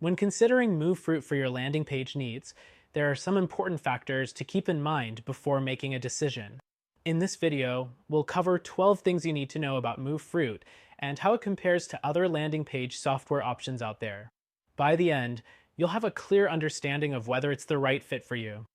When considering Moonfruit for your landing page needs, there are some important factors to keep in mind before making a decision. In this video, we'll cover 12 things you need to know about Moonfruit and how it compares to other landing page software options out there. By the end, you'll have a clear understanding of whether it's the right fit for you.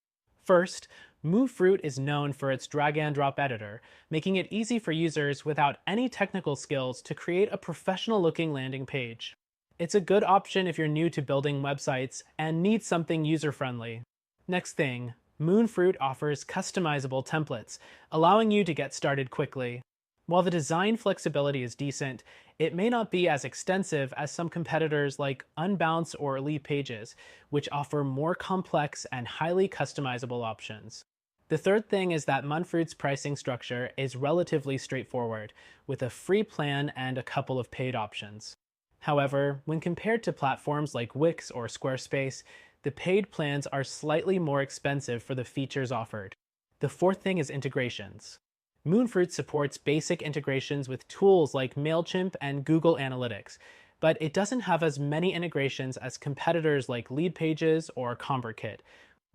First, Moonfruit is known for its drag-and-drop editor, making it easy for users without any technical skills to create a professional-looking landing page. It's a good option if you're new to building websites and need something user-friendly. Next thing, Moonfruit offers customizable templates, allowing you to get started quickly. While the design flexibility is decent, it may not be as extensive as some competitors like Unbounce or Lead Pages, which offer more complex and highly customizable options. The third thing is that Moonfruit's pricing structure is relatively straightforward, with a free plan and a couple of paid options. However, when compared to platforms like Wix or Squarespace, the paid plans are slightly more expensive for the features offered. The fourth thing is integrations. Moonfruit supports basic integrations with tools like MailChimp and Google Analytics, but it doesn't have as many integrations as competitors like Lead Pages or ConvertKit,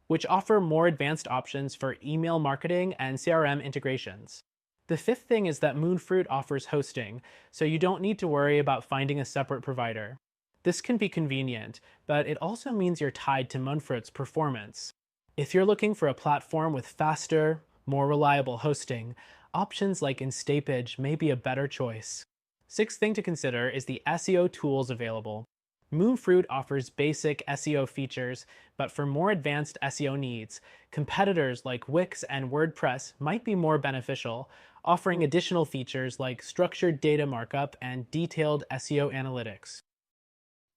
which offer more advanced options for email marketing and CRM integrations. The fifth thing is that Moonfruit offers hosting, so you don't need to worry about finding a separate provider. This can be convenient, but it also means you're tied to Moonfruit's performance. If you're looking for a platform with faster, more reliable hosting, options like Instapage may be a better choice. Sixth thing to consider is the SEO tools available. Moonfruit offers basic SEO features, but for more advanced SEO needs, competitors like Wix and WordPress might be more beneficial, offering additional features like structured data markup and detailed SEO analytics.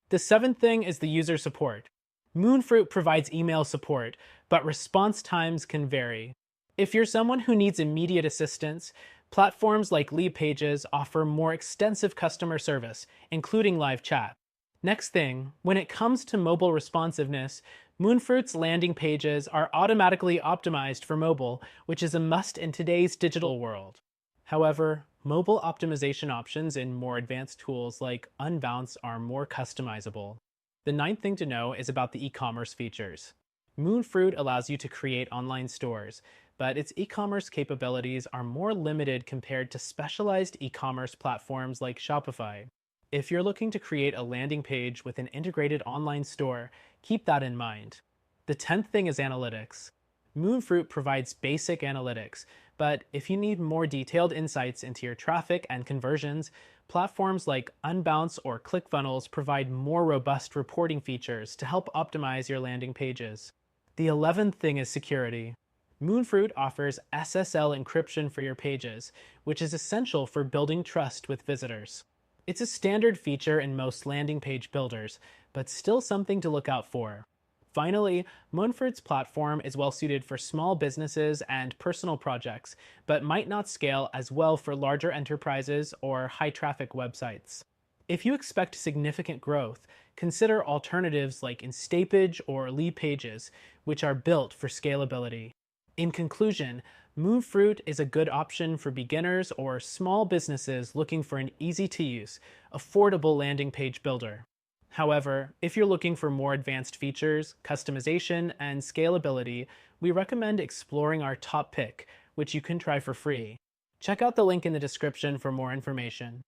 The seventh thing is the user support. Moonfruit provides email support, but response times can vary. If you're someone who needs immediate assistance, platforms like Lead Pages offer more extensive customer service, including live chat. Next thing, when it comes to mobile responsiveness, Moonfruit's landing pages are automatically optimized for mobile, which is a must in today's digital world. However, mobile optimization options in more advanced tools like Unbounce are more customizable. The ninth thing to know is about the e-commerce features. Moonfruit allows you to create online stores, but its e-commerce capabilities are more limited compared to specialized e-commerce platforms like Shopify. If you're looking to create a landing page with an integrated online store, keep that in mind. The 10th thing is analytics. Moonfruit provides basic analytics, but if you need more detailed insights into your traffic and conversions, platforms like Unbounce or ClickFunnels provide more robust reporting features to help optimize your landing pages. The 11th thing is security. Moonfruit offers SSL encryption for your pages, which is essential for building trust with visitors. It's a standard feature in most landing page builders, but still something to look out for. Finally, Moonfruit's platform is well suited for small businesses and personal projects, but might not scale as well for larger enterprises or high-traffic websites. If you expect significant growth, consider alternatives like Instapage or Lead Pages, which are built for scalability. In conclusion, Moonfruit is a good option for beginners or small businesses looking for an easy-to-use, affordable landing page builder. However, if you're looking for more advanced features, customization, and scalability, we recommend exploring our top pick, which you can try for free. Check out the link in the description for more information.